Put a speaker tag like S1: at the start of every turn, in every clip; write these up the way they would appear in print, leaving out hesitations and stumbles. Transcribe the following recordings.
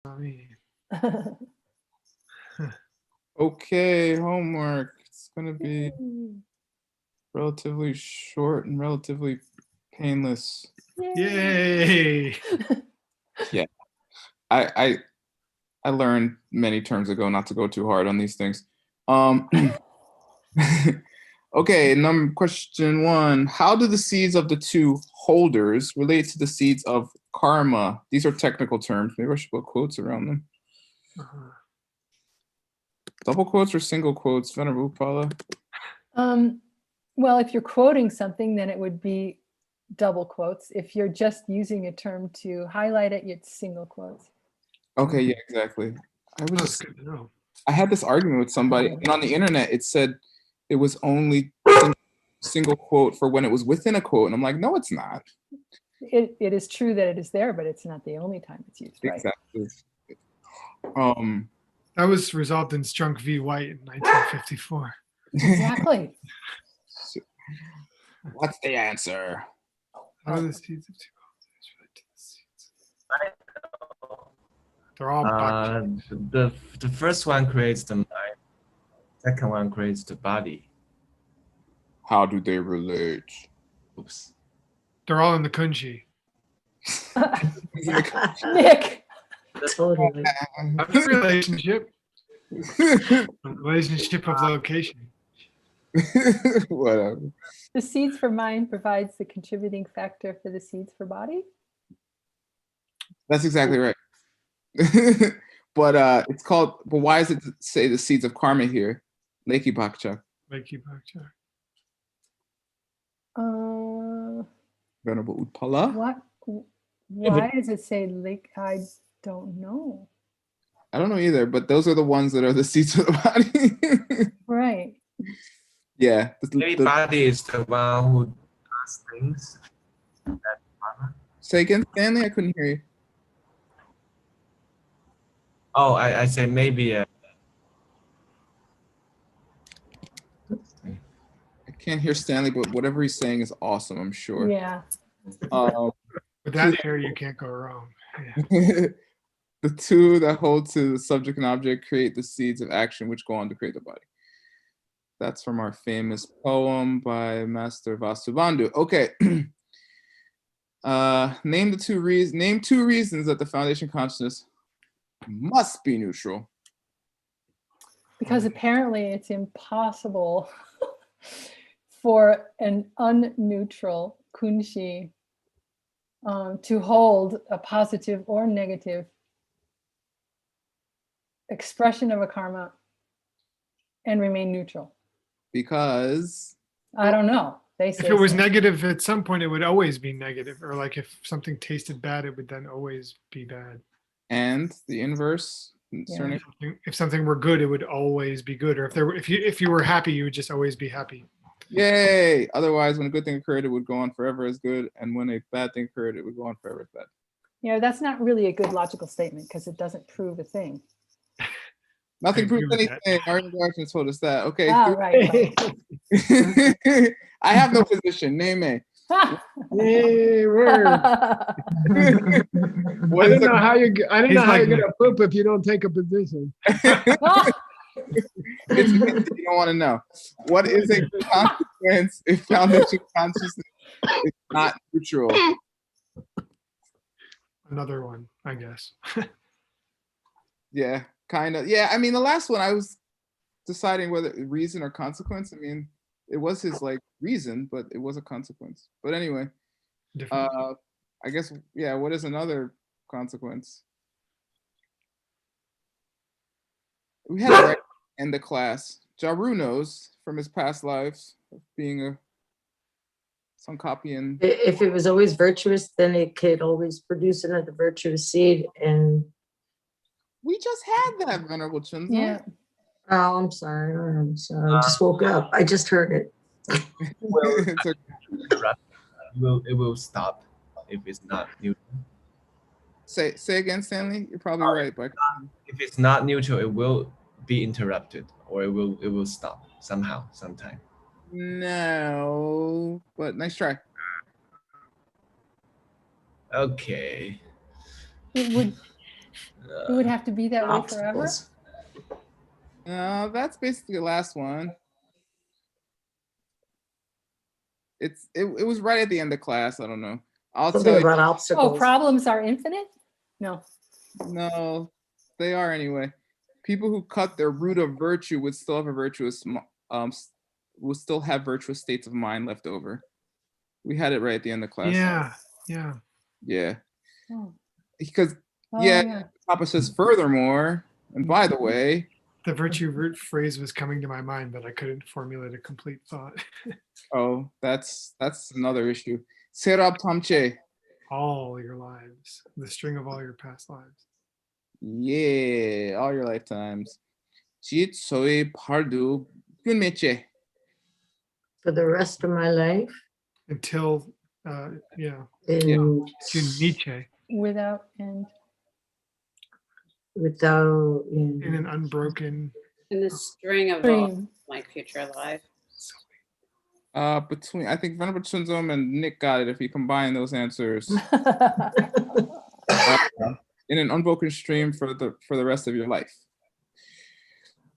S1: me.
S2: Okay, homework. It's gonna be relatively short and relatively painless.
S1: Yay!
S2: Yeah, I learned many terms ago not to go too hard on these things. Okay, question 1. How do the seeds of the two holders relate to the seeds of karma? These are technical terms. Maybe I should put quotes around them. Double quotes or single quotes, Venerable Upala?
S3: Well, if you're quoting something, then it would be double quotes. If you're just using a term to highlight it, it's single quotes.
S2: Okay, yeah, exactly.
S1: That's good to know.
S2: I had this argument with somebody, and on the internet it said it was only single quote for when it was within a quote, and I'm like, no, it's not.
S3: It is true that it is there, but it's not the only time it's used, right?
S2: Exactly.
S1: That was resolved in Strunk v. White in 1954.
S3: Exactly.
S2: What's the answer?
S1: How are the seeds of two holders relate to the seeds? They're all
S4: the first one creates the mind. Second one creates the body.
S2: How do they relate?
S4: Oops.
S1: They're all in the Kunshi.
S3: Nick.
S5: Totally.
S1: That's a relationship. Relationship of location.
S2: Whatever.
S3: The seeds for mind provides the contributing factor for the seeds for body.
S2: That's exactly right. But it's called. But why does it say the seeds of karma here? Leki Bakcha.
S1: Leki Bakcha.
S2: Venerable Utpala.
S3: What? Why does it say lake? I don't know.
S2: I don't know either, but those are the ones that are the seeds of the body.
S3: Right.
S4: Yeah. The body is the one who does things.
S2: Say again, Stanley? I couldn't hear you.
S4: Oh, I say maybe.
S2: I can't hear Stanley, but whatever he's saying is awesome, I'm sure.
S3: Yeah.
S1: With that hair, you can't go wrong. Yeah.
S2: The two that hold to the subject and object create the seeds of action which go on to create the body. That's from our famous poem by Master Vasubandhu. Okay. Name two reasons that the foundation consciousness must be neutral.
S3: Because apparently it's impossible for an unneutral kunshi to hold a positive or negative expression of a karma and remain neutral.
S2: Because
S3: I don't know. They say
S1: if it was
S3: so.
S1: negative at some point, it would always be negative. Or like if something tasted bad, it would then always be bad.
S2: And the inverse.
S3: Yeah.
S1: If something were good, it would always be good. Or if you were happy, you would just always be happy.
S2: Yay! Otherwise, when a good thing occurred, it would go on forever as good, and when a bad thing occurred, it would go on forever as bad.
S3: Yeah, that's not really a good logical statement because it doesn't prove a thing.
S2: Nothing proves anything. Arden Garson told us that. Okay.
S3: Right.
S2: I have no position. Name me.
S5: Yay, word. I don't know how you're gonna poop if you don't take a position.
S2: It's you don't want to know. What is a consequence if foundation consciousness is not neutral?
S1: Another one, I guess.
S2: Yeah, kind of. Yeah, I mean, the last one I was deciding whether reason or consequence. I mean, it was his like reason, but it was a consequence. But anyway, I guess, yeah, what is another consequence? We had it right in the class. Jaru knows from his past lives of being some copying.
S5: If it was always virtuous, then it could always produce another virtuous seed. And
S2: we just had that, Venerable Chunzo.
S3: Yeah.
S5: Oh, I'm sorry. I just woke up. I just heard it.
S4: It will stop if it's not neutral.
S2: Say again, Stanley. You're probably right, but
S4: if it's not neutral, it will be interrupted, or it will stop somehow, sometime.
S2: No, but nice try.
S4: Okay.
S3: It would It would have to be that way forever?
S4: Obstacles.
S2: That's basically the last one. It was right at the end of class. I don't know. I'll
S6: Something
S2: tell you.
S6: about
S3: Oh,
S6: obstacles.
S3: problems are infinite? No.
S2: No, they are anyway. People who cut their root of virtue would still have a virtuous, will still have virtuous states of mind left over. We had it right at the end of class.
S1: Yeah, yeah.
S2: Yeah.
S3: Oh.
S2: Because
S3: Oh,
S2: yeah, Papa says furthermore, and by the way,
S1: The virtue root phrase was coming to my mind, but I couldn't formulate a complete thought.
S2: oh, that's another issue. Serab tamche.
S1: All your lives, the string of all your past lives.
S2: Yeah, all your lifetimes. Jit soe pardu gunmeche.
S6: For the rest of my life
S1: Until, yeah,
S6: in
S1: to Nietzsche,
S3: without end.
S6: without
S1: in an unbroken,
S7: In the string of all
S3: Dream.
S7: my future life.
S2: Between I think Venerable Chunzom and Nick got it if you combine those answers. In an unbroken stream for the rest of your life.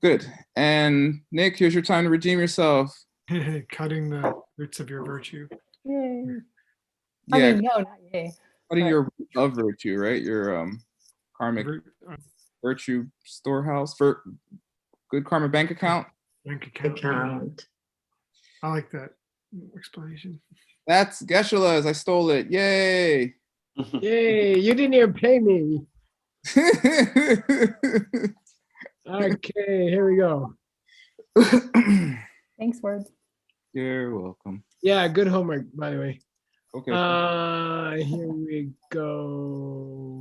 S2: Good. And Nick, here's your time to redeem yourself.
S1: cutting the roots of your virtue.
S3: Yay.
S2: Yeah,
S3: I mean, no, not yay.
S2: cutting
S3: but-
S2: your root of virtue, right? Your karmic
S1: Root,
S2: virtue storehouse for good karma bank account.
S1: bank account.
S6: account.
S1: I like that explanation.
S2: That's Geshe-la's. I stole it. Yay.
S5: Yay, you didn't even pay me. Okay, here we go.
S3: Thanks, word.
S2: You're welcome.
S5: Yeah, good homework, by the way.
S2: Okay.
S5: Here we go.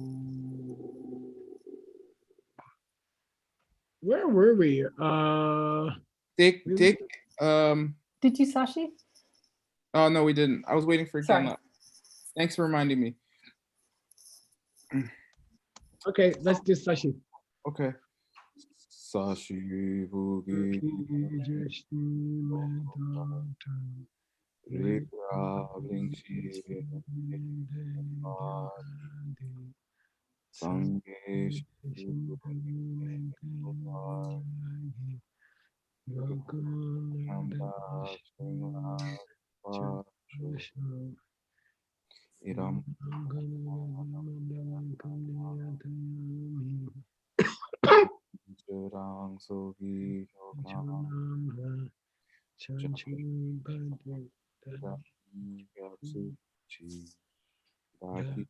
S5: Where were we?
S2: Dick,
S5: really?
S3: Did you, Sashi?
S2: Oh no, we didn't. I was waiting for
S3: Sorry.
S2: Genla. Thanks for reminding me.
S5: Okay, let's do Sashi.
S2: Okay. Sashi Boogie Rikra Blingshi Sangesh Iram Jurang Sogi Yapsu Chi Baki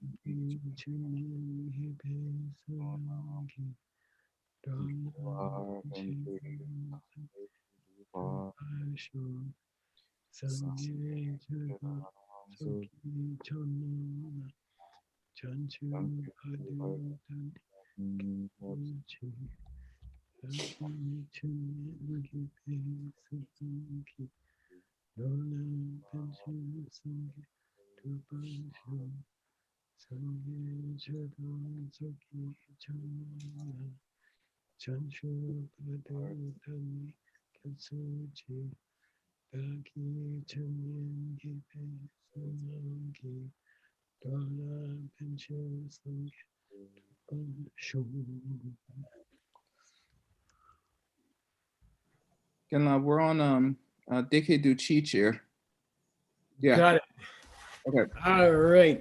S2: Genla, we're on Dike Du Chi here. Yeah.
S5: Got it.
S2: Okay.
S5: All right.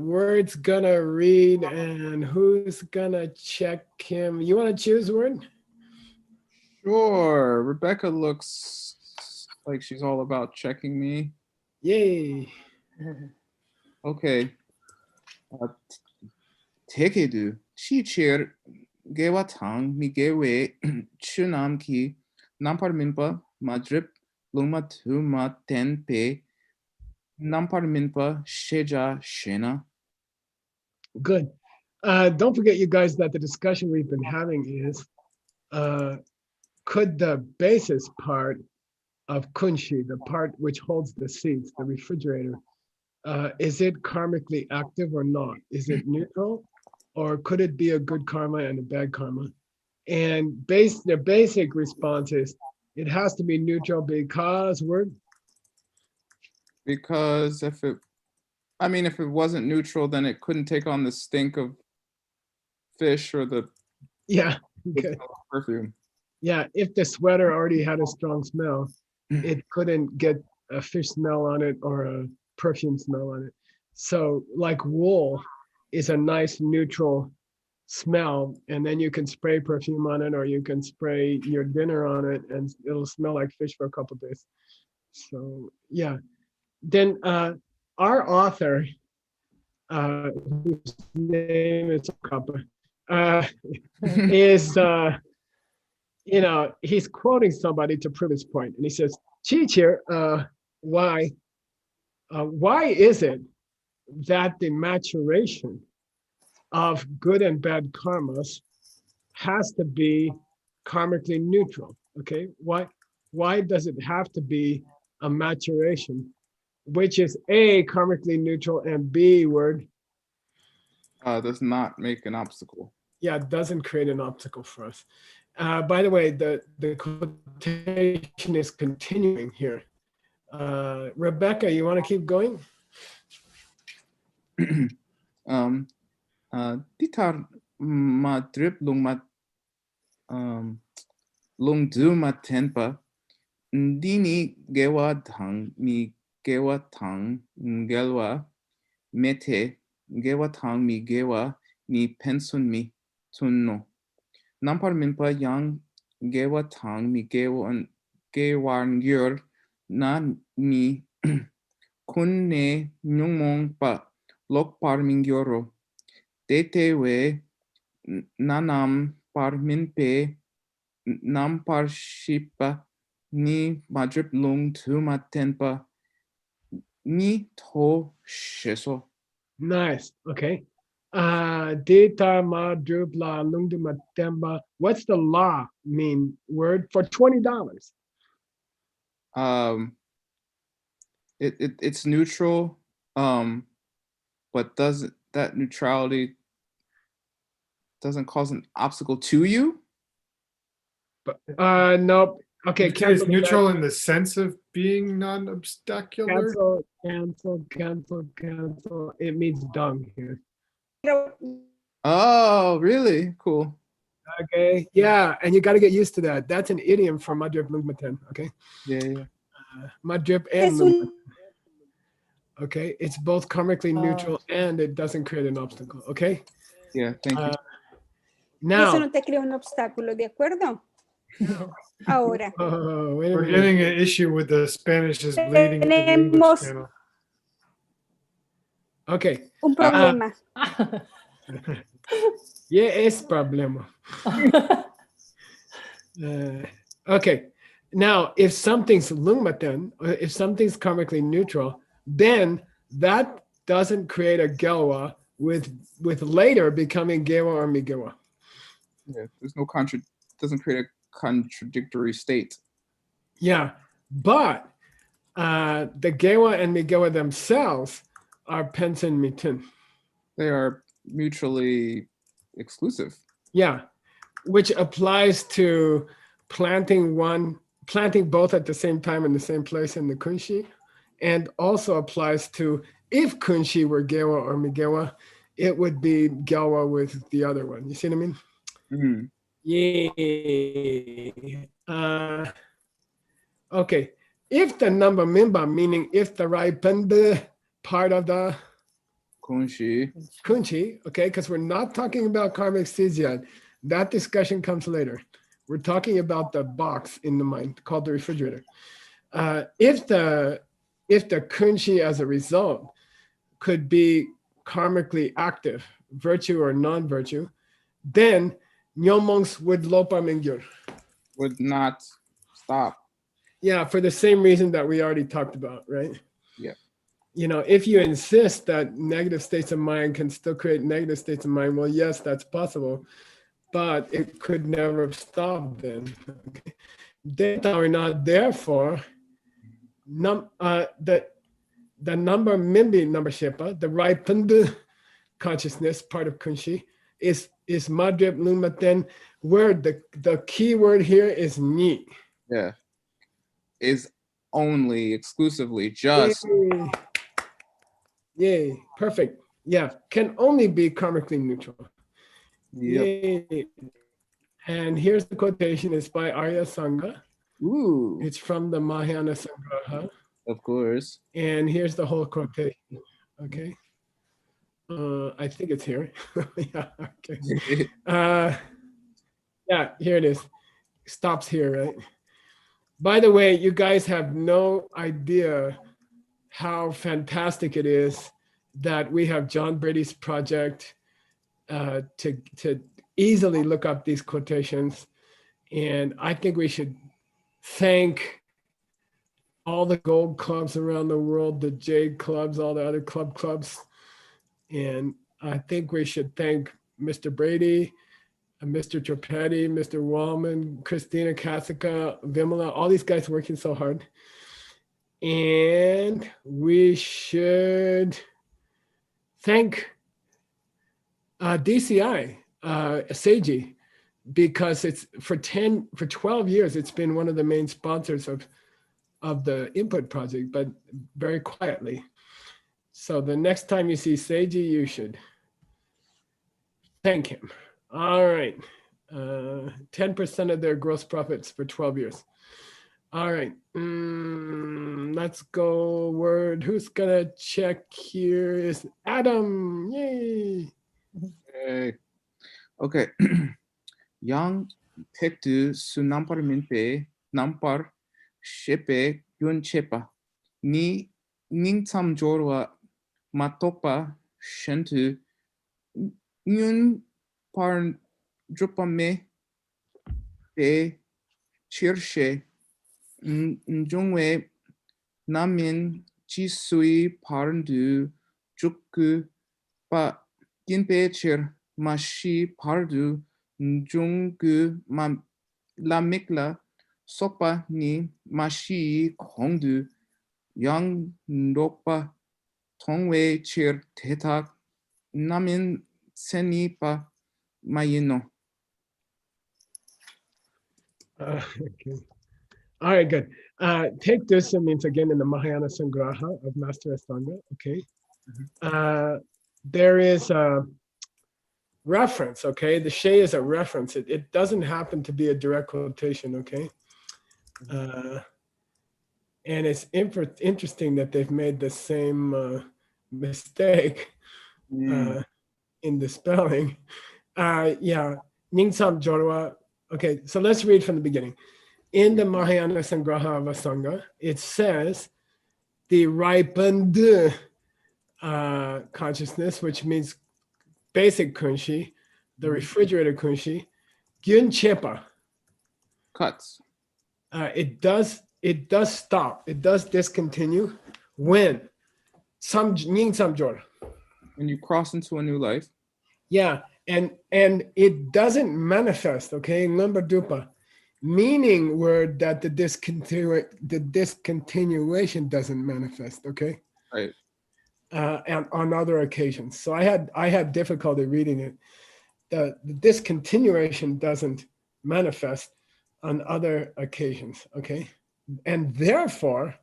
S5: Word's gonna read and who's gonna check him? You want to choose word?
S2: Sure. Rebecca looks like she's all about checking me.
S5: Yay.
S2: Okay. Tekedu Chichir Gewa Tang Migewe Chunam Ki Nampar Minpa Madrip Luma Tuma Tenpe Nampar Minpa Sheja Shena.
S5: Good. Don't forget, you guys, that the discussion we've been having is, could the basis part of Kunshi, the part which holds the seats, the refrigerator, is it karmically active or not? Is it neutral? Or could it be a good karma and a bad karma? And the basic response is, it has to be neutral because
S2: Because if it wasn't neutral, then it couldn't take on the stink of fish or the
S5: Yeah, good.
S2: perfume.
S5: Yeah, if the sweater already had a strong smell, it couldn't get a fish smell on it or a perfume smell on it. So like wool is a nice neutral smell, and then you can spray perfume on it or you can spray your dinner on it and it'll smell like fish for a couple days. So yeah. Then our author, whose name is Kappa, is he's quoting somebody to prove his point, and he says, "Teacher, why is it that the maturation of good and bad karmas has to be karmically neutral? Okay, why does it have to be a maturation, which is A, karmically neutral, and B, word,
S2: Does not make an obstacle.
S5: yeah, doesn't create an obstacle for us." By the way, the quotation is continuing here. Rebecca, you want to keep going?
S2: Titar madrip lung du matenpa dini gewa tang mi gewa tang gelwa mete gewa tang mi gewa ni pensun mi tunno nampar minpa yang gewa tang mi gewan gyur na mi kun ne nyungmong pa lok par mingyoro dete we nanam par minpe nam par shipa ni madrip lung tu matenpa ni to sheso.
S5: Nice. Okay. Data ma drupla lungdu matemba. What's the law mean word for $20?
S2: It's neutral, but that neutrality doesn't cause an obstacle to you?
S5: But nope. Okay,
S1: It's
S5: cancel the
S1: neutral in the sense of being non-obstacular.
S5: cancel. It means dung here.
S2: Oh, really? Cool.
S5: Okay. Yeah, and you got to get used to that. That's an idiom for madrip lungmaten. Okay.
S2: Yeah.
S5: Madrip and lungmaten. Okay, it's both karmically neutral and it doesn't create an obstacle. Okay.
S2: Yeah, thank you.
S8: Eso
S5: Now,
S8: no te crea un obstáculo, ¿de acuerdo? Ahora,
S5: oh, wait a
S1: We're
S5: minute.
S1: getting an issue with the Spanish is bleeding into the English
S8: Tenemos-
S1: channel.
S5: Okay.
S8: un problema.
S5: Yeah, es problema. Okay. Now, if something's lungmaten, or if something's karmically neutral, then that doesn't create a gelwa with later becoming gewa or migewa.
S2: Yeah, there's no doesn't create a contradictory state.
S5: Yeah, but the gewa and migewa themselves are pensin mitin.
S2: They are mutually exclusive.
S5: Yeah, which applies to planting both at the same time in the same place in the kunshi, and also applies to if kunshi were gewa or migewa, it would be gelwa with the other one. You see what I mean?
S2: Mm-hmm.
S5: Yeah. Okay. If the number mimba, meaning if the ripened part of the
S2: Kunshi.
S5: kunchi, okay, because we're not talking about karmic seeds yet. That discussion comes later. We're talking about the box in the mind called the refrigerator. If the kunchi as a result could be karmically active, virtue or non-virtue, then nyomongs would lopa mingyur.
S2: Would not stop.
S5: Yeah, for the same reason that we already talked about, right?
S2: Yeah.
S5: You know, if you insist that negative states of mind can still create negative states of mind, well, yes, that's possible, but it could never stop then. Okay. Data or not, therefore, the number mimbi number shepa, the ripened consciousness part of kunshi, is madrip lumaten, where the key word here is ni.
S2: Yeah. Is only exclusively just.
S5: Yay, perfect. Yeah, can only be karmically neutral.
S2: Yep.
S5: Yay. And here's the quotation. It's by Arya Sangha.
S2: Ooh,
S5: It's from the Mahayana Sangraha.
S2: of course.
S5: And here's the whole quotation. Okay. I think it's here. Yeah, okay. Yeah, here it is. Stops here, right? By the way, you guys have no idea how fantastic it is that we have John Brady's project to easily look up these quotations. And I think we should thank all the gold clubs around the world, the jade clubs, all the other clubs. And I think we should thank Mr. Brady, Mr. Tripathi, Mr. Wallman, Christina Kasika, Vimala, all these guys working so hard. And we should thank DCI, Seiji, because it's for 12 years, it's been one of the main sponsors of the Input project, but very quietly. So the next time you see Seiji, you should thank him. All right. 10% of their gross profits for 12 years. All right. Let's go word. Who's gonna check here? Is Adam. Yay.
S2: Hey. Okay. Yang tektu su nampar minpe nampar shepe yun chepa ni ning tam jorwa matopa shentu yun par drupame pe chirshe njongwe namin jisui parandu juku pa ginpe chir mashi pardu njungu ma lamikla sopa ni mashi kongdu yang nopa tongwe chir tetak namin senipa mayino.
S5: Okay. All right, good. Take this means again in the Mahayana Sangraha of Master Ashtanga. Okay. There is a reference. Okay. The She is a reference. It doesn't happen to be a direct quotation. Okay. And it's interesting that they've made the same mistake in the spelling. Yeah. Ningsam Jorwa. Okay. So let's read from the beginning. In the Mahayana Sangraha of Asanga, it says the ripened consciousness, which means basic kunshi, the refrigerator kunshi, gyun chepa.
S2: Cuts.
S5: It does stop. It does discontinue when some jor.
S2: When you cross into a new life.
S5: Yeah, and it doesn't manifest. Okay, number dupa. Meaning word that the discontinuation doesn't manifest, okay?
S2: Right.
S5: And on other occasions. So I had difficulty reading it. The discontinuation doesn't manifest on other occasions, okay? And therefore,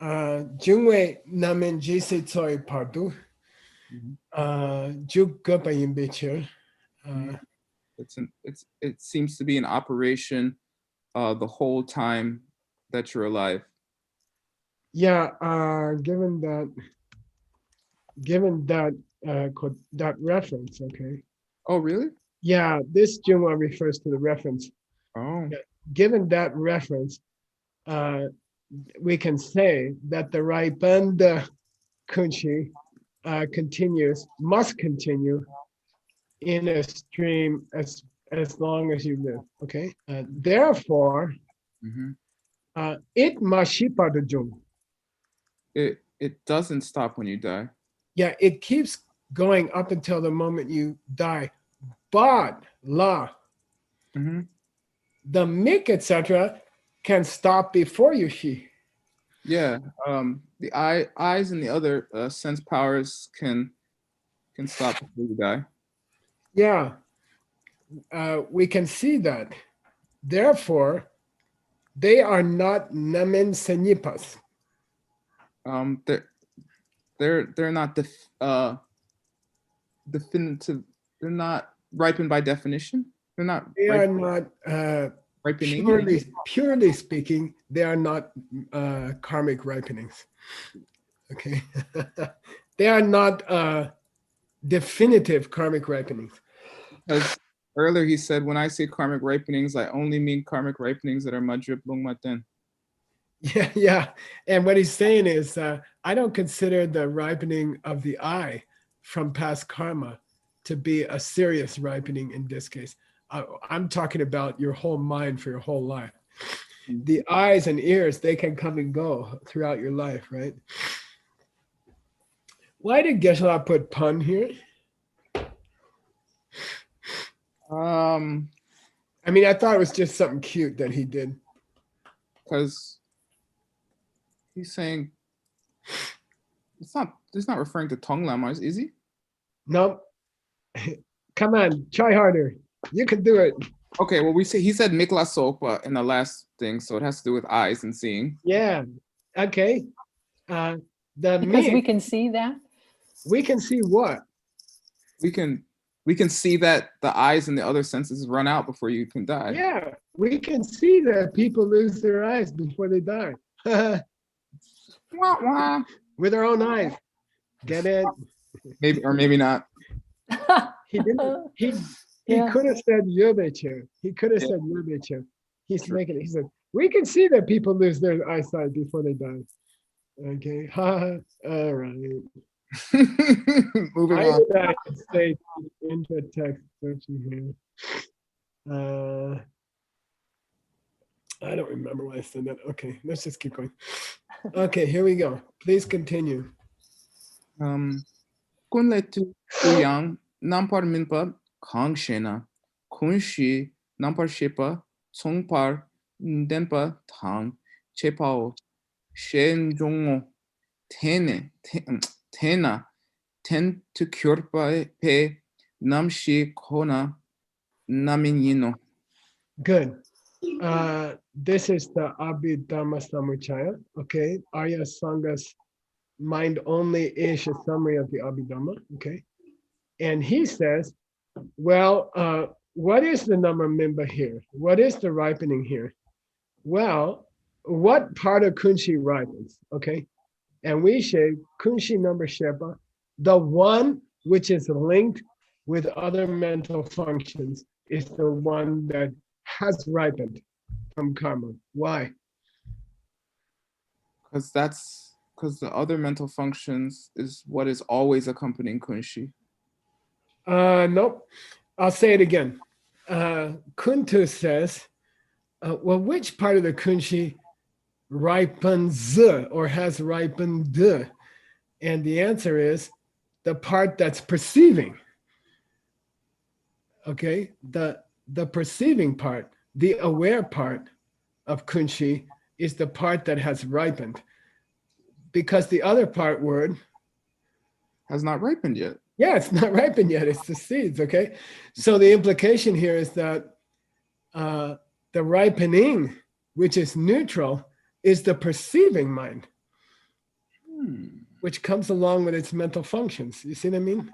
S5: Jungwe namen jise tsoi pardu, juk gopa yimbichir.
S2: It seems to be in operation the whole time that you're alive.
S5: Yeah, given that reference, okay.
S2: Oh, really?
S5: Yeah, this Jungwa refers to the reference.
S2: Oh.
S5: Given that reference, we can say that the Raibanda Kunshi must continue in a stream as long as you live, okay? Therefore, it mashipadajum.
S2: It doesn't stop when you die.
S5: Yeah, it keeps going up until the moment you die. But the mik, etc., can stop before you shi.
S2: Yeah, the eyes and the other sense powers can stop before you die.
S5: Yeah, we can see that. Therefore, they are not namen senipas.
S2: They're not definitive. They're not ripened by definition? They're not
S5: They are not,
S2: ripening.
S5: purely speaking, they are not karmic ripenings. Okay. They are not definitive karmic ripenings.
S2: Because earlier he said, when I say karmic ripenings, I only mean karmic ripenings that are madrip lung maten.
S5: Yeah, yeah. And what he's saying is, I don't consider the ripening of the eye from past karma to be a serious ripening in this case. I'm talking about your whole mind for your whole life. The eyes and ears, they can come and go throughout your life, right? Why did Geshe-la put pun here? I mean, I thought it was just something cute that he did.
S2: Because he's saying it's not referring to tongue lamas, is he?
S5: Nope. Come on, try harder. You can do it.
S2: Okay, well, he said mikla sopa in the last thing, so it has to do with eyes and seeing.
S5: Yeah. Okay. The
S3: Because we
S5: mink,
S3: can see that.
S5: we can see what?
S2: We can see that the eyes and the other senses run out before you can die.
S5: Yeah, we can see that people lose their eyes before they die.
S2: Wah, wah.
S5: With our own eyes. Get it?
S2: Maybe or maybe not.
S5: He didn't. He
S3: Yeah.
S5: could have said yobecho. He could have said yobecho. He's making it. He said, we can see that people lose their eyesight before they die. Okay. All right.
S2: Moving
S5: I
S2: on.
S5: would like to say into text searching here. I don't remember why I said that. Okay, let's just keep going. Okay, here we go. Please continue.
S2: Kunletu Uyang Nampar Minpa Kangshena Kunshi Nampar Shepa Songpar Denpa Tang Chepao Shen Jongo Tena Ten to Kyorpa Pe Namshi Kona Namin Yino.
S5: Good. This is the Abhidhamma Samuchaya. Okay, Arya Sanga's mind only ish a summary of the Abhidhamma. Okay, and he says, well, what is the number mimba here? What is the ripening here? Well, what part of Kunshi ripens? Okay, and we say Kunshi number Shepa, the one which is linked with other mental functions, is the one that has ripened from karma. Why?
S2: Because the other mental functions is what is always accompanying Kunshi.
S5: Nope. I'll say it again. Kuntu says, well, which part of the Kunshi ripens or has ripened? And the answer is the part that's perceiving. Okay, the perceiving part, the aware part of Kunshi is the part that has ripened, because the other part word
S2: Has not ripened yet.
S5: yeah, it's not ripened yet. It's the seeds. Okay, so the implication here is that the ripening, which is neutral, is the perceiving mind, which comes along with its mental functions. You see what I mean?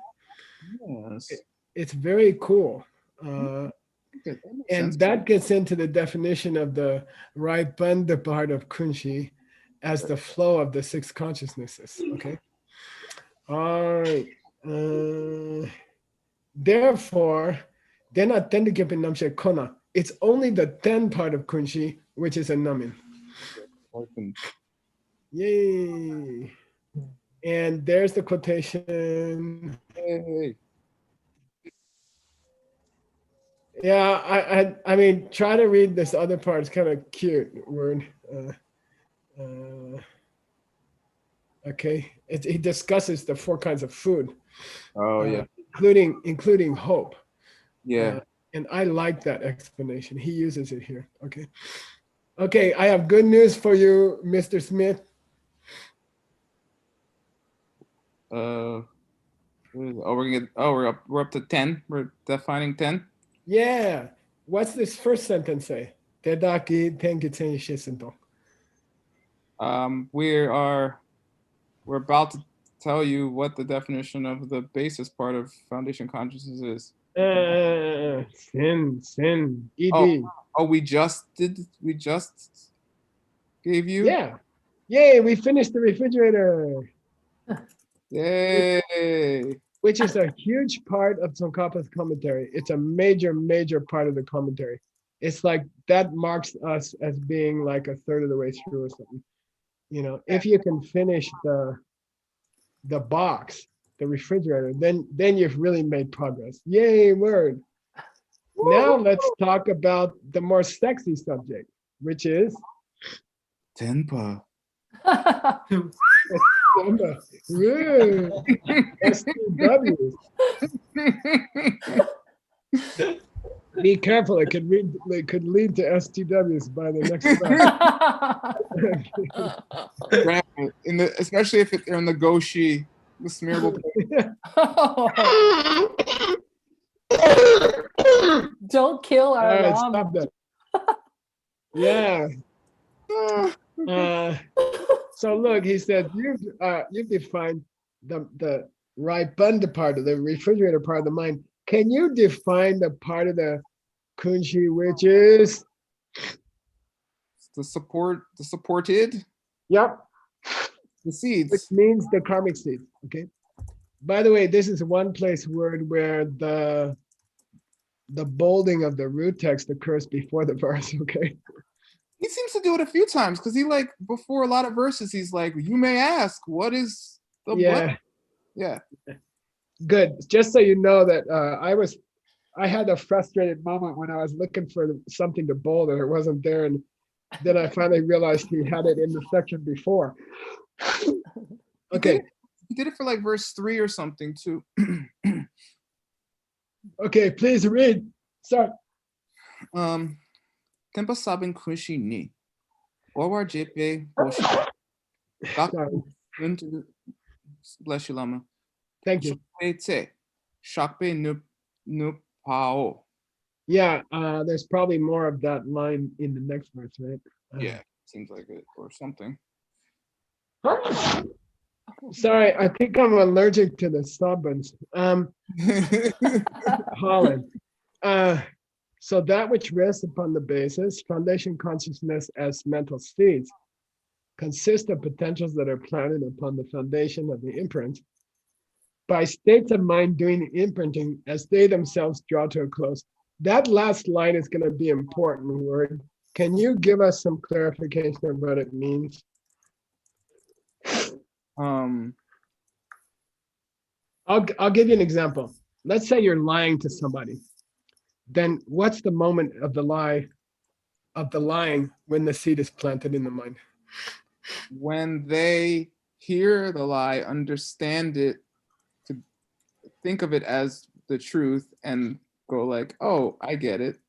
S2: Yes.
S5: It's very cool.
S2: Okay, that makes
S5: And
S2: sense.
S5: that gets into the definition of the Raipanda part of Kunshi as the flow of the six consciousnesses. Okay. All right. Therefore, they're not tendikip in namshe kona. It's only the 10 part of Kunshi, which is a namin.
S2: Ripened.
S5: Yay. And there's the quotation.
S2: Hey.
S5: Yeah, I mean, try to read this other part. It's kind of cute word. Okay, he discusses the 4 kinds of food,
S2: Oh yeah.
S5: including hope.
S2: Yeah.
S5: And I like that explanation. He uses it here. Okay. Okay, I have good news for you, Mr. Smith.
S2: We're up to 10. We're defining 10.
S5: Yeah. What's this first sentence say? Tedaki tenkitsen shisinto.
S2: We're about to tell you what the definition of the basis part of foundation consciousness is.
S5: Sin, ed.
S2: Oh, we just gave you?
S5: Yeah. Yay, we finished the refrigerator,
S2: Yay.
S5: which is a huge part of Tsongkapa's commentary. It's a major, major part of the commentary. It's like that marks us as being like a third of the way through or something. You know, if you can finish the box, the refrigerator, then you've really made progress. Yay, word. Now let's talk about the more sexy subject, which is
S2: Tenpa.
S5: STWs. Be careful, it could lead to STWs by the next round.
S2: Especially if they're in the goshi, the smearable place.
S3: Don't kill our
S5: All right,
S3: mom.
S5: stop that. Yeah. So look, he said you've defined the right bunda part of the refrigerator part of the mind. Can you define the part of the kunshi which is?
S2: The supported,
S5: Yep,
S2: the
S5: which
S2: seeds.
S5: means the karmic seed. Okay. By the way, this is one place word where the bolding of the root text occurs before the verse. Okay.
S2: He seems to do it a few times because he like before a lot of verses, he's like, you may ask, what is the
S5: Yeah.
S2: what? Yeah.
S5: Good. Just so you know that I had a frustrated moment when I was looking for something to bold and it wasn't there, and then I finally realized he had it in the section before. Okay.
S2: He did it for like verse 3 or something too.
S5: Okay, please read. Start.
S2: Tempa sabing kunshi ni. Orwar jepe goshi.
S5: Sorry.
S2: Bless you, Lama.
S5: Thank you.
S2: Te. Shakpe nup pao.
S5: Yeah, there's probably more of that line in the next verse, right?
S2: Yeah, seems like it or something.
S5: Sorry, I think I'm allergic to the stubborns. Holland. So that which rests upon the basis, foundation consciousness as mental states, consists of potentials that are planted upon the foundation of the imprint. By states of mind doing the imprinting as they themselves draw to a close. That last line is going to be important word. Can you give us some clarification of what it means? I'll give you an example. Let's say you're lying to somebody. Then what's the moment of the lying when the seed is planted in the mind?
S2: When they hear the lie, understand it, to think of it as the truth and go like, oh, I get it.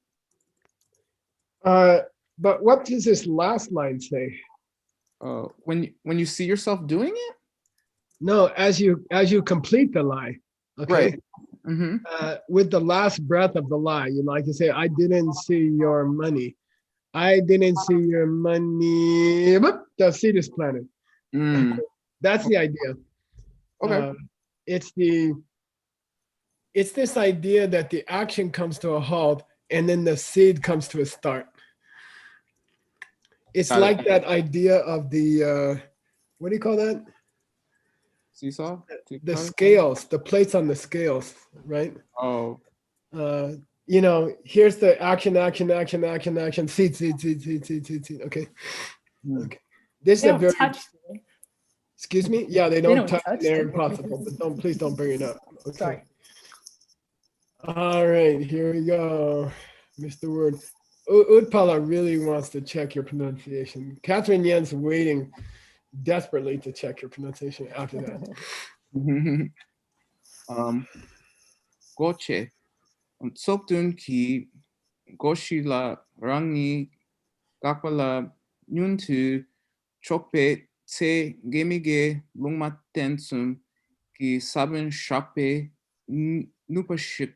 S5: But what does this last line say?
S2: When you see yourself doing it?
S5: No, as you complete the lie. Okay.
S2: Right. Mm-hmm.
S5: With the last breath of the lie, you like to say, I didn't see your money. I didn't see your money. The seed is planted. That's the idea.
S2: Okay.
S5: It's this idea that the action comes to a halt and then the seed comes to a start. It's
S2: Got
S5: like
S2: it.
S5: that idea of the, what do you call that?
S2: Seesaw?
S5: The scales, the plates on the scales, right?
S2: Oh.
S5: You know, here's the action, seed. Okay. Okay. This
S3: They
S5: is a
S3: don't
S5: very,
S3: touch it.
S5: excuse me? Yeah, they don't touch
S3: touch
S5: they're
S3: it.
S5: impossible, but please don't bring it up. Okay.
S3: Sorry.
S5: All right, here we go. Mr. Word. Utpala really wants to check your pronunciation. Catherine Yen's waiting desperately to check your pronunciation after that.
S2: Goche. Tsokdun ki goshila rangi gakpala nyuntu chokpe tse gemige lungmatensum ki sabun shakpe nupashik.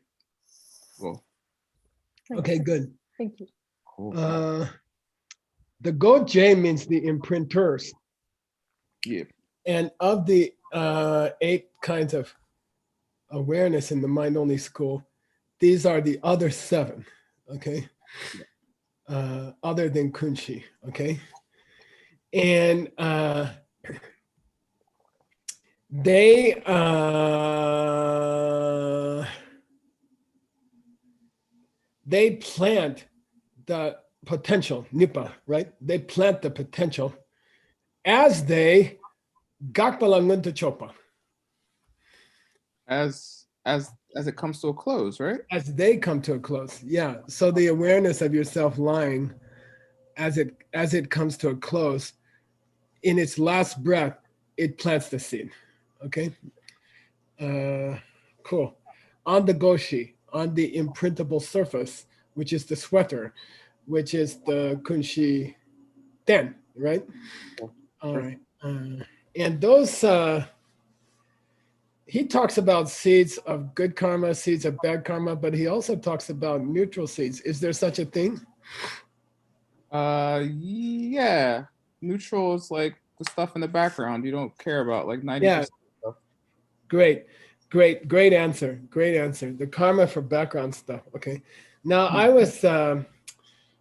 S5: Okay, good.
S3: Thank you.
S2: Cool.
S5: The goat J means the imprinters.
S2: Yeah.
S5: And of the 8 kinds of awareness in the mind only school, these are the other 7, okay? Other than Kunshi, okay? And they plant the potential, nipa, right? They plant the potential as they gakpalangunta chopa,
S2: As it comes to a close, right?
S5: as they come to a close. Yeah. So the awareness of yourself lying as it comes to a close, in its last breath, it plants the seed. Okay. Cool. On the goshi, on the imprintable surface, which is the sweater, which is the kunshi ten, right? All right. And those, he talks about seeds of good karma, seeds of bad karma, but he also talks about neutral seeds. Is there such a thing?
S2: Yeah. Neutral is like the stuff in the background you don't care about, like 90%
S5: Yeah.
S2: stuff.
S5: Great answer. Great answer. The karma for background stuff. Okay. Now I was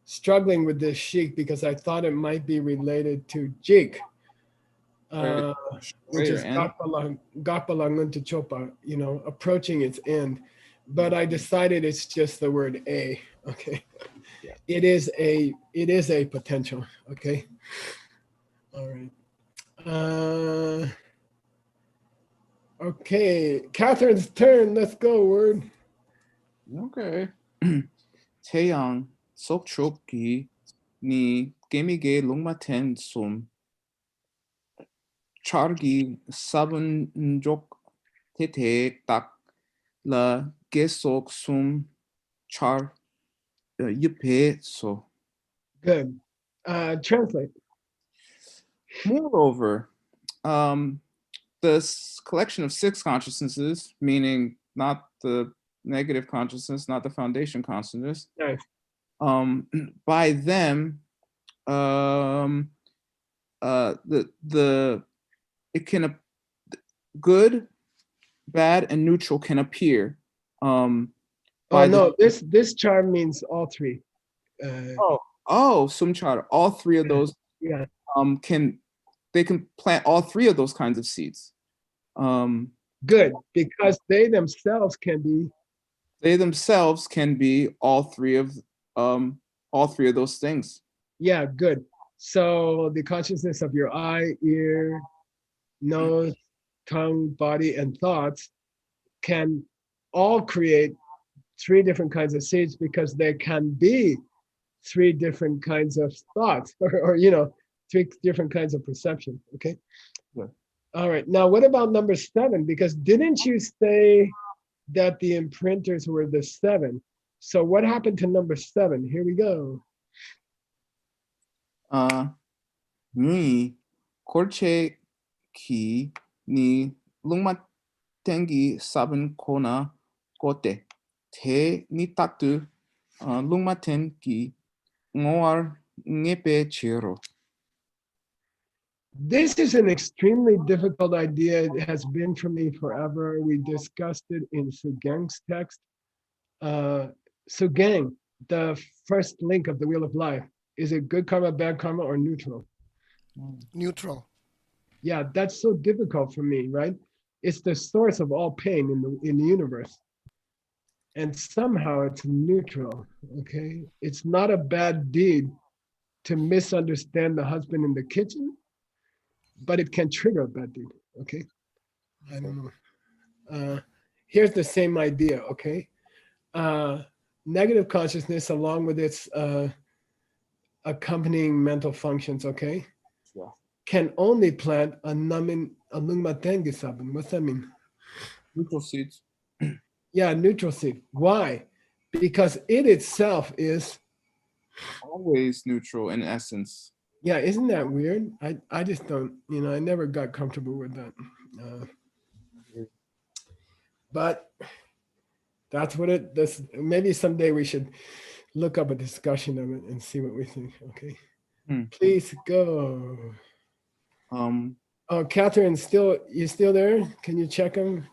S5: struggling with this sheik because I thought it might be related to jik, which is gapalangunta chopa, approaching its end. But I decided it's just the word a. Okay.
S2: Yeah.
S5: It is a potential. Okay. All right. Okay, Catherine's turn. Let's go, word.
S2: Okay. 태양 속촉기 니 게미게 롱마텐 솜 차르기 사분족 테테 딱라 계속 숨찰 옆에 소.
S5: Good. Translate.
S2: Moreover, this collection of 6 consciousnesses, meaning not the negative consciousness, not the foundation consciousness,
S5: Nice.
S2: by them, it can good, bad, and neutral can appear.
S5: This charm means all 3.
S2: Sumchar, all 3 of those.
S5: Yeah.
S2: Can plant all 3 of those kinds of seeds.
S5: Good, because they themselves can be
S2: all 3 of those things.
S5: Yeah, good. So the consciousness of your eye, ear, nose, tongue, body, and thoughts can all create 3 different kinds of seeds because there can be 3 different kinds of thoughts or 3 different kinds of perception. Okay.
S2: Yeah.
S5: All right. Now, what about number 7? Because didn't you say that the imprinters were the 7? So what happened to number 7? Here we go.
S2: 니 골체 니 룽마탱기 sabun kona kote te ni tatu 룽마탱기 ngoar ngepe chiro.
S5: This is an extremely difficult idea. It has been for me forever. We discussed it in Sugeng's text. Sugeng, the first link of the Wheel of Life, is it good karma, bad karma, or neutral?
S9: Neutral.
S5: Yeah, that's so difficult for me, right? It's the source of all pain in the universe. And somehow it's neutral, okay? It's not a bad deed to misunderstand the husband in the kitchen, but it can trigger a bad deed, okay? I don't know. Here's the same idea, okay? Negative consciousness along with its accompanying mental functions, okay?
S2: Yeah.
S5: Can only plant a lungmatengi sabun. What's that mean?
S2: Neutral seeds.
S5: Yeah, neutral seed. Why? Because it itself is
S2: always neutral in essence.
S5: Yeah, isn't that weird? I just don't, I never got comfortable with that. But that's what maybe someday we should look up a discussion of it and see what we think, okay? Please go. Oh, Catherine, you still there? Can you check them?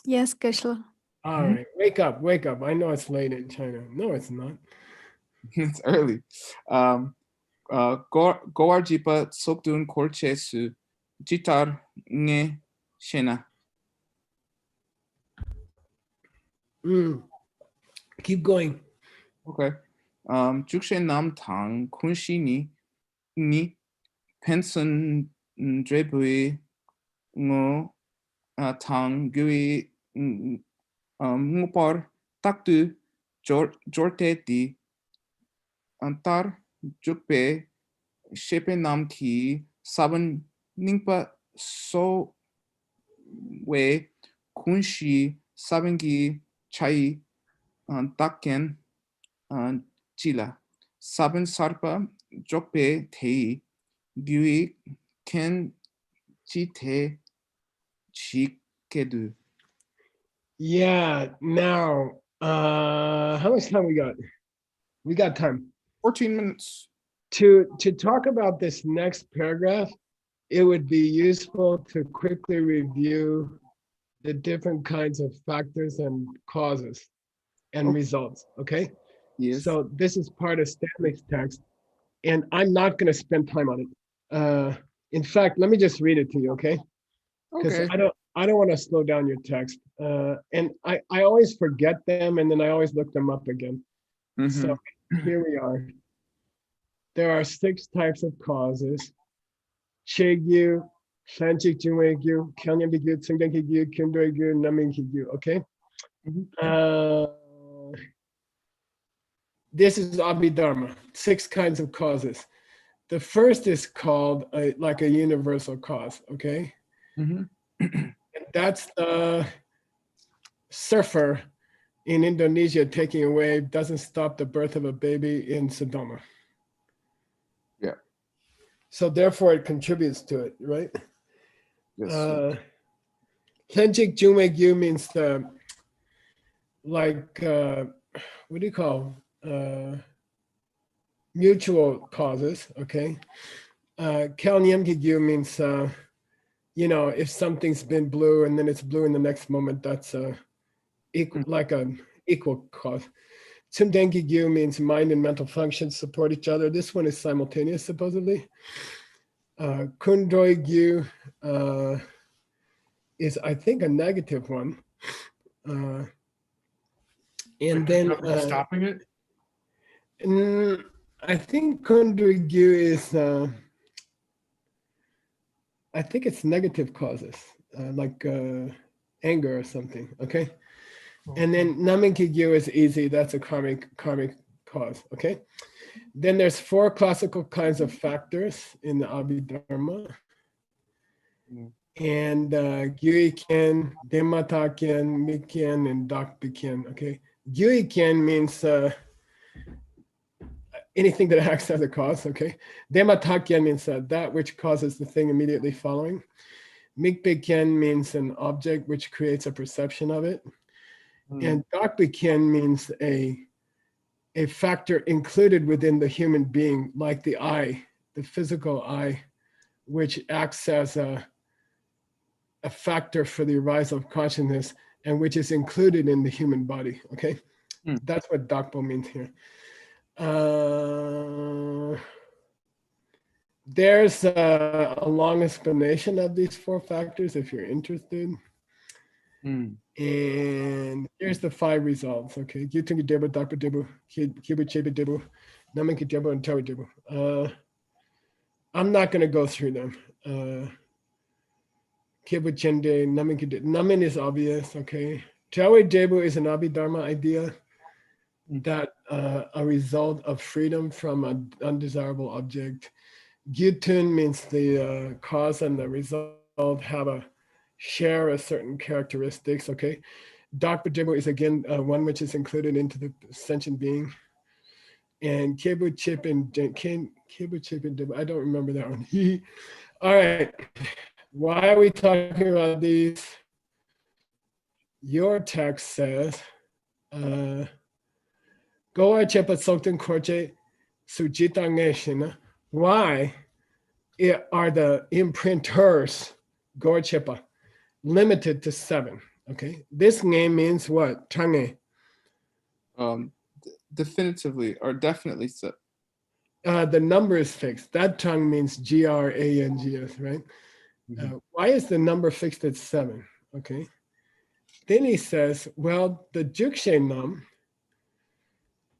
S10: Yes, Geshe.
S5: All right, wake up, wake up. I know it's late in China. No, it's not.
S2: It's early. Goar jipa sokdun korche su jitar nge shena.
S5: Keep going.
S2: Okay. Jukshe nam tang kunshi ni penson drebui ngo tang gui ngupor taktu jorte di antar jukpe shepe nam ki saban ningpa so we kunshi sabangi chai takken chila saban sarpa jokpe tei gui ken chi te chikedu.
S5: Yeah, now, how much time we got? We got time.
S2: 14 minutes.
S5: To talk about this next paragraph, it would be useful to quickly review the different kinds of factors and causes and
S2: Okay.
S5: results, okay?
S2: Yes.
S5: So this is part of Stanley's text, and I'm not going to spend time on it. In fact, let me just read it to you, okay? Because
S2: Okay.
S5: I don't want to slow down your text. And I always forget them, and then I always look them up again. So here we are. There are 6 types of causes. Chegyu, Sanchik Jungwegyu, Kyanyambigyu, Tsingdenkigyu, Kindoigyu, Namingkigyu, okay? This is Abhidharma, 6 kinds of causes. The first is called like a universal cause, okay? And that's the surfer in Indonesia taking a wave doesn't stop the birth of a baby in Sodoma.
S2: Yeah.
S5: So therefore it contributes to it, right?
S2: Yes.
S5: Kenjik Jumegyu means like, what do you call, mutual causes, okay? Kalnyamgigyu means, you know, if something's been blue and then it's blue in the next moment, that's equal, like an equal cause. Tsimdengigyu means mind and mental functions support each other. This one is simultaneous, supposedly. Kundoigyu is, I think, a negative one. And then
S1: stopping it.
S5: I think Kundoigyu is, I think it's negative causes, like anger or something, okay? And then Naminkigyu is easy, that's a karmic cause, okay? Then there's 4 classical kinds of factors in the Abhidharma. And Gyuiken, Demataken, Miken, and Dakbiken, okay? Gyuiken means anything that acts as a cause, okay? Demataken means that which causes the thing immediately following. Mikbiken means an object which creates a perception of it. And Dakbiken means a factor included within the human being, like the eye, the physical eye, which acts as a factor for the arisal of consciousness and which is included in the human body, okay? That's what Dakpo means here. There's a long explanation of these 4 factors if you're interested. And here's the 5 results, okay? Gyutungi Debu, Dakpo Debu, Kibu Chebu Debu, Naminki Debu, and Tawi Debu. I'm not going to go through them. Kibu Chende, Naminki Debu. Namin is obvious, okay? Tawi Debu is an Abhidharma idea that a result of freedom from an undesirable object. Gyutun means the cause and the result share a certain characteristics, okay? Dakpa is again one which is included into the sentient being. And Kebu Chip and Debu, I don't remember that one. All right, why are we talking about these? Your text says, Goa Chepa Sokten Korche Sujita Ngeshina. Why are the imprinters, Goa Chepa, limited to 7? Okay, this name means what? Change.
S2: Definitively or definitely so.
S5: The number is fixed. That tongue means GRANGS, right? Why is the number fixed at 7? Okay. Then he says, well, the Jukshe Nam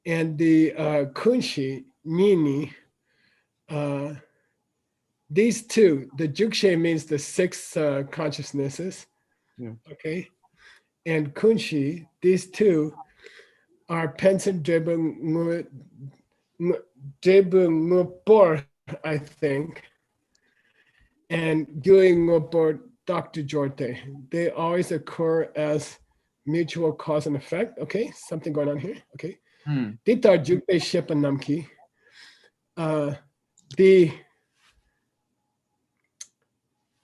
S5: and the Kunshi, Nini, these two, the Jukshe means the 6 consciousnesses,
S2: Yeah.
S5: okay? And Kunshi, these two are Pensen Debungupor, I think, and Gyingupor Dr. Jorte. They always occur as mutual cause and effect. Okay, something going on here. Okay. Ditar Jukbe Shepa Namki.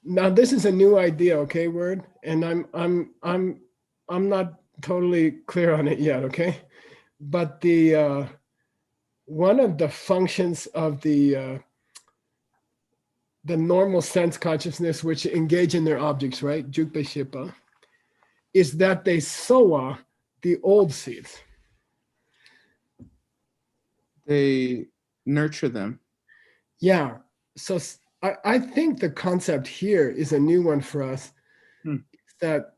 S5: Now this is a new idea, okay, word, and I'm not totally clear on it yet, okay? But the one of the functions of the normal sense consciousness, which engage in their objects, right, Jukbe Shipa, is that they sowa the old seeds.
S2: They nurture them.
S5: Yeah. So I think the concept here is a new one for us, that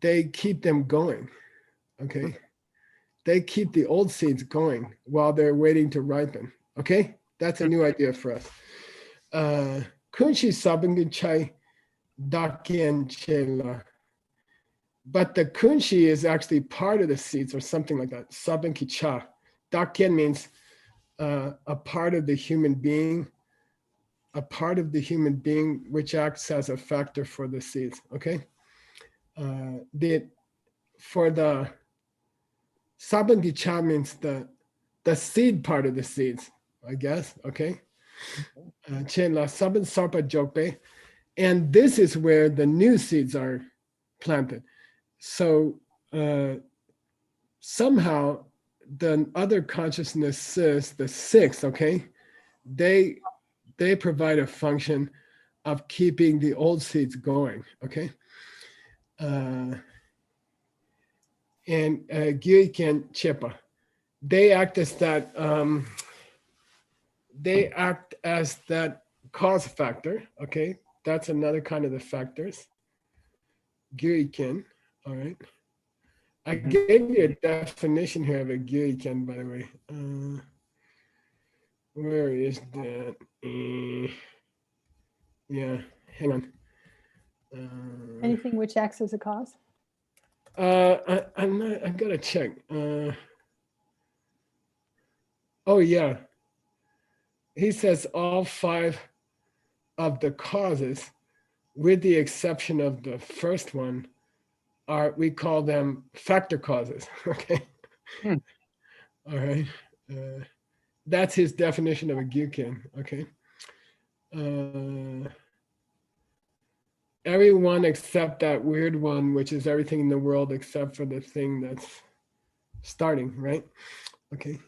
S5: they keep them going, okay? They keep the old seeds going while they're waiting to ripen, okay? That's a new idea for us. Kunshi sabungi chai dakien chela. But the kunshi is actually part of the seeds or something like that. Sabunki cha. Dakien means a part of the human being, which acts as a factor for the seeds, okay? For the sabungi cha means the seed part of the seeds, I guess, okay? Chen la sabun sarpa jokpe. And this is where the new seeds are planted. So somehow the other consciousnesses, the 6, okay, they provide a function of keeping the old seeds going, okay? And Gyuiken Chepa, they act as that cause factor, okay? That's another kind of the factors. Gyuiken, all right? I gave you a definition here of a Gyuiken, by the way. Where is that? Yeah, hang on.
S3: Anything which acts as a cause?
S5: I gotta check. Oh yeah. He says all 5 of the causes, with the exception of the first one, we call them factor causes. Okay. All right. That's his definition of a Gyuken. Okay. Everyone except that weird one, which is everything in the world except for the thing that's starting, right? Okay.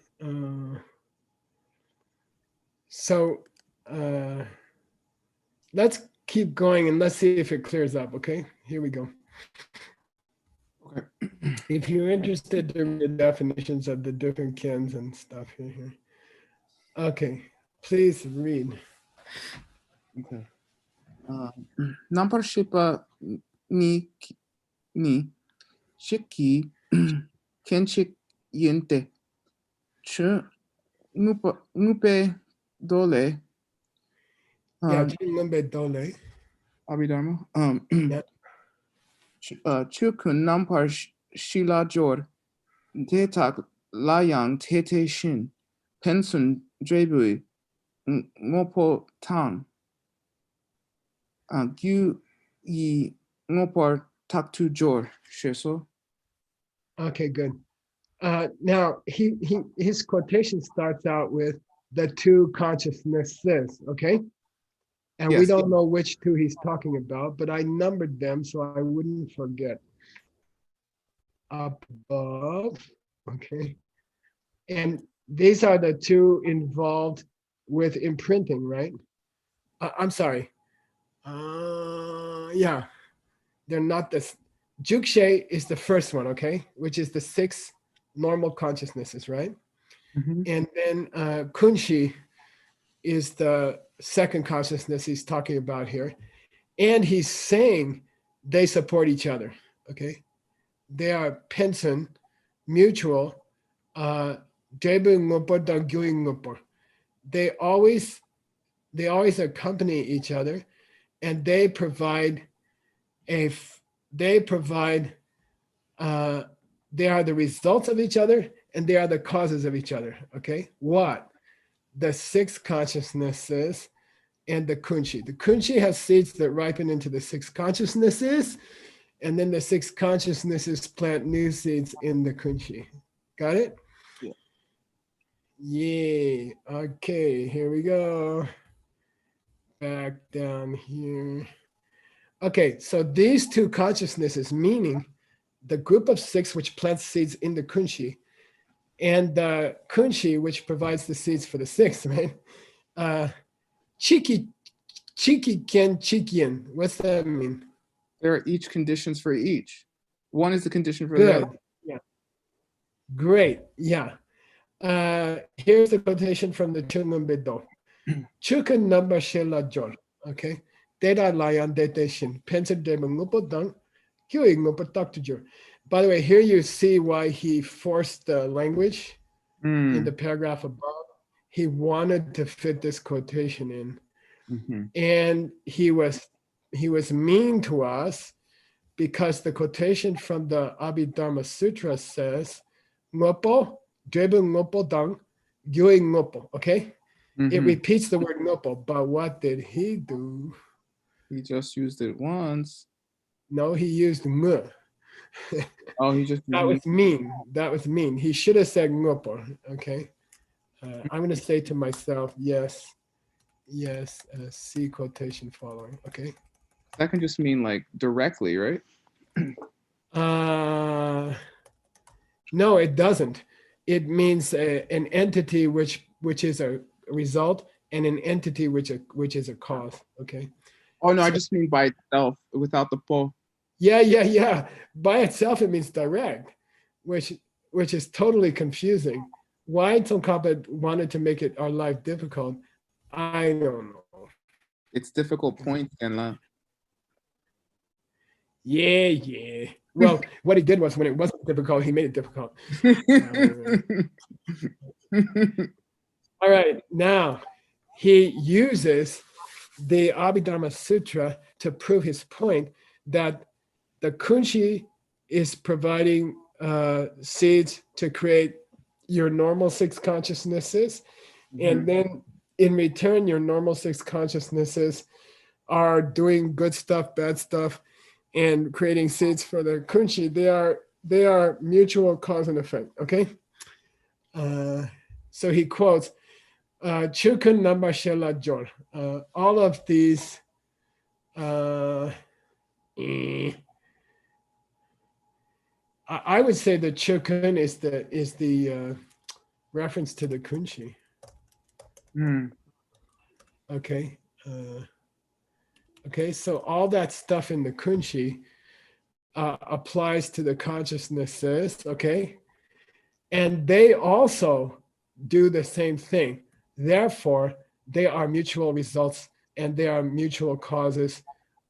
S5: So let's keep going and let's see if it clears up. Okay, here we go.
S2: Okay.
S5: If you're interested in the definitions of the different kens and stuff here. Okay, please read.
S2: Okay. Namparship ni shiki kenchik yente nupe dole.
S5: Yeah, number dole.
S2: Abhidharma.
S5: Yeah.
S2: Chukun nampar shila jor tetak layang tete shin pensun drebui ngopo tang gyu yi ngopar taktu jor sheso.
S5: Okay, good. Now his quotation starts out with the 2 consciousnesses, okay? And we don't know which 2 he's talking about, but I numbered them so I wouldn't forget. Up above, okay? And these are the 2 involved with imprinting, right? I'm sorry. Yeah, they're not Jukshe is the first one, okay, which is the 6 normal consciousnesses, right?
S2: Mhm.
S5: And then Kunshi is the second consciousness he's talking about here. And he's saying they support each other, okay? They are penson, mutual, Debu Ngopo dan Gyui Ngopo. They always accompany each other, and they provide they are the results of each other, and they are the causes of each other. Okay, what? The 6 consciousnesses and the kunshi. The kunshi has seeds that ripen into the 6 consciousnesses, and then the 6 consciousnesses plant new seeds in the kunshi. Got it?
S2: Yeah.
S5: Yeah. Okay, here we go. Back down here. Okay, so these 2 consciousnesses, meaning the group of 6 which plants seeds in the kunshi, and the kunshi which provides the seeds for the 6, right? Chiki ken chikian. What's that mean?
S2: There are each conditions for each. One is the condition for the
S5: Good.
S2: other.
S5: Yeah. Great. Yeah. Here's the quotation from the Chungun Bido. Chukan number shela jol. Okay. Data layan detation. Pencil de ngupo dang. Huing ngupo doctor. By the way, here you see why he forced the language in the paragraph above. He wanted to fit this quotation in.
S2: Mhm.
S5: And he was mean to us because the quotation from the Abhidharma Sutra says, ngopo, drebu ngopo dang, gyui ngopo, okay? It
S2: Mhm.
S5: repeats the word ngopo, but what did he do?
S2: He just used it once.
S5: No, he used ng.
S2: Oh, he just
S5: That was mean. That was mean. He should have said ngopo, okay? I'm going to say to myself, yes, see quotation following, okay?
S2: that can just mean like directly, right?
S5: No, it doesn't. It means an entity which is a result, and an entity which is a cause. Okay.
S2: Oh no, I
S5: So-
S2: just mean by itself without the po.
S5: Yeah. By itself, it means direct, which is totally confusing. Why Tsongkhapa wanted to make it our life difficult, I don't know.
S2: It's difficult point, Kenla.
S5: Yeah. Well, what he did was when it wasn't difficult, he made it difficult. All right, now he uses the Abhidharma Sutra to prove his point that the Kunshi is providing seeds to create your normal 6 consciousnesses. And then in return, your normal 6 consciousnesses are doing good stuff, bad stuff, and creating seeds for the Kunshi. They are mutual cause and effect, okay? So he quotes, Chukun Namba Shela Jol. All of these I would say the Chukun is the reference to the Kunshi. Okay. Okay, so all that stuff in the Kunshi applies to the consciousnesses, okay? And they also do the same thing. Therefore, they are mutual results and they are mutual causes,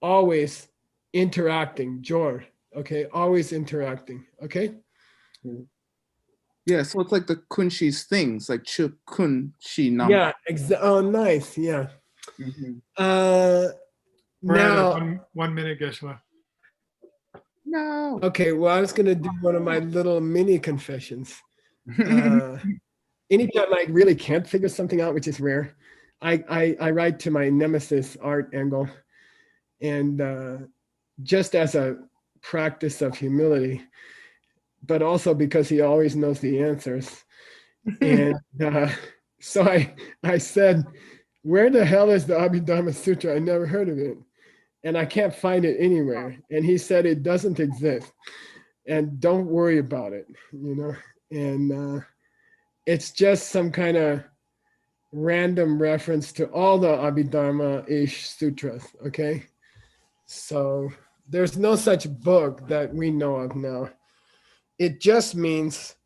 S5: always interacting, Jor, okay? Always interacting, okay?
S2: Yeah, so it's like the Kunshi's things, like Kunshi number.
S5: Yeah, oh, nice, yeah.
S1: We're at
S5: Now,
S1: 1 minute, Geshe-la.
S2: No.
S5: okay, well, I was going to do one of my little mini confessions. Anytime I really can't figure something out, which is rare, I write to my nemesis, Art Engel. And just as a practice of humility, but also because he always knows the answers. And so I said, where the hell is the Abhidharma Sutra? I never heard of it. And I can't find it anywhere. And he said it doesn't exist. And don't worry about it, And it's just some kind of random reference to all the Abhidharma-ish sutras, okay? So There's no such book that we know of now. It just means,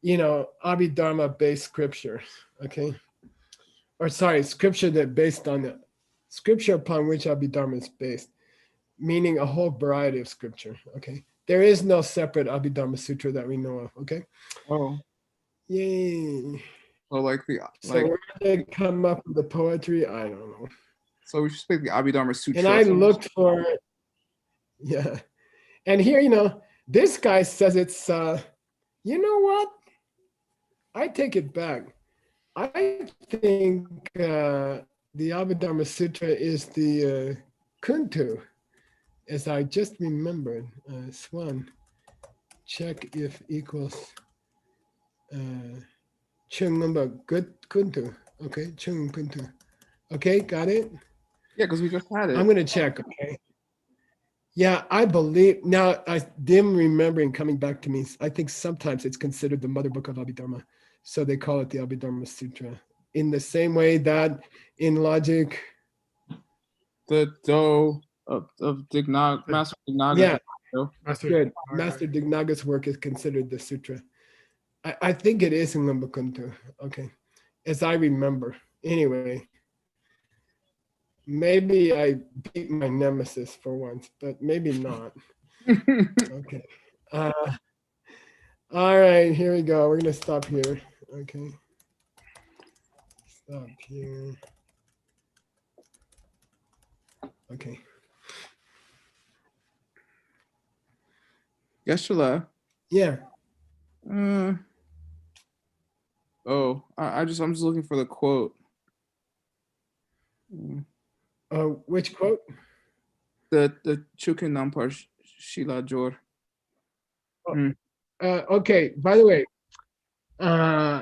S5: Abhidharma based scripture, okay? Or sorry, scripture that based on the scripture upon which Abhidharma is based, meaning a whole variety of scripture, okay? There is no separate Abhidharma Sutra that we know of, okay?
S2: Oh,
S5: Yay.
S2: so like
S5: So
S2: like
S5: where did they come up with the poetry? I don't know.
S2: so we should speak the Abhidharma Sutra.
S5: And I looked for, yeah. And here, this guy says it's, you know what? I take it back. I think the Abhidharma Sutra is the Kuntu, as I just remembered. Swan, check if equals Chung number good Kuntu. Okay, Chung Kuntu. Okay, got it?
S2: Yeah, because we just had it.
S5: I'm gonna check, okay? Yeah, I believe, now I dim remembering coming back to me, I think sometimes it's considered the mother book of Abhidharma. So they call it the Abhidharma Sutra. In the same way that in logic,
S2: The Do of Master Dignaga.
S5: yeah,
S1: Master
S5: good.
S1: Dignaga.
S5: Master Dignaga's work is considered the sutra. I think it is in Limbakuntu, okay, as I remember. Anyway, maybe I beat my nemesis for once, but maybe not. Okay. All right, here we go. We're gonna stop here. Okay. Stop here. Okay.
S2: Yeshua.
S5: Yeah.
S2: Oh, I'm just looking for the quote.
S5: Which quote?
S2: The Chukin Nampar Shila Jor.
S5: Okay, by the way,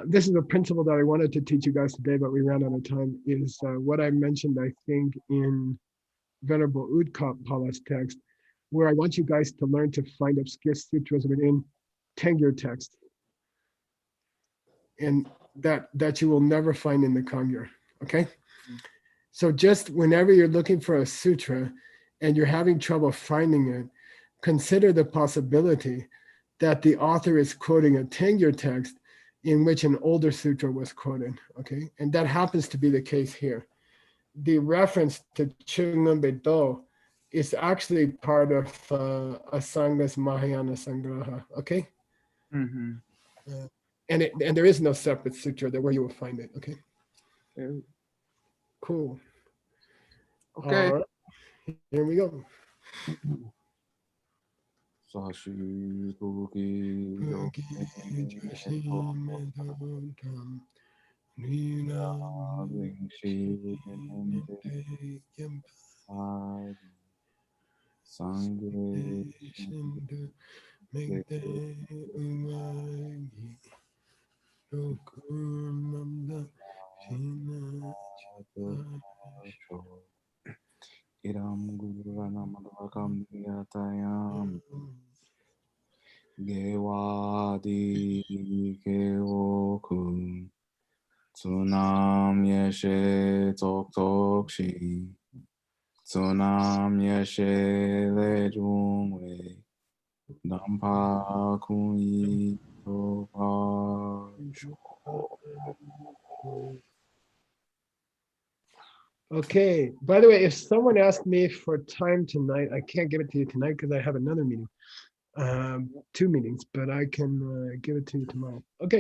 S5: this is a principle that I wanted to teach you guys today, but we ran out of time, is what I mentioned, I think, in Venerable Udkapala's text, where I want you guys to learn to find obscure sutras within Tengyur text, and that you will never find in the Kangyur, okay? So just whenever you're looking for a sutra and you're having trouble finding it, consider the possibility that the author is quoting a Tengyur text in which an older sutra was quoted, okay? And that happens to be the case here. The reference to Chungnumbe Do is actually part of Asanga's Mahayana Sangraha, okay?
S2: Mm-hmm.
S5: And there is no separate sutra there where you will find it, okay? Cool.
S2: Okay.
S5: All right. Here we go.
S2: Iram Gurana Madhakam Yatayam Gewadi Gewokun Tsunam Yeshe Tok Tok Shi Tsunam Yeshe Lejungwe Nampa Kunyi Topa
S5: Okay, by the way, if someone asked me for time tonight, I can't give it to you tonight because I have another meeting, 2 meetings, but I can give it to you tomorrow. Okay.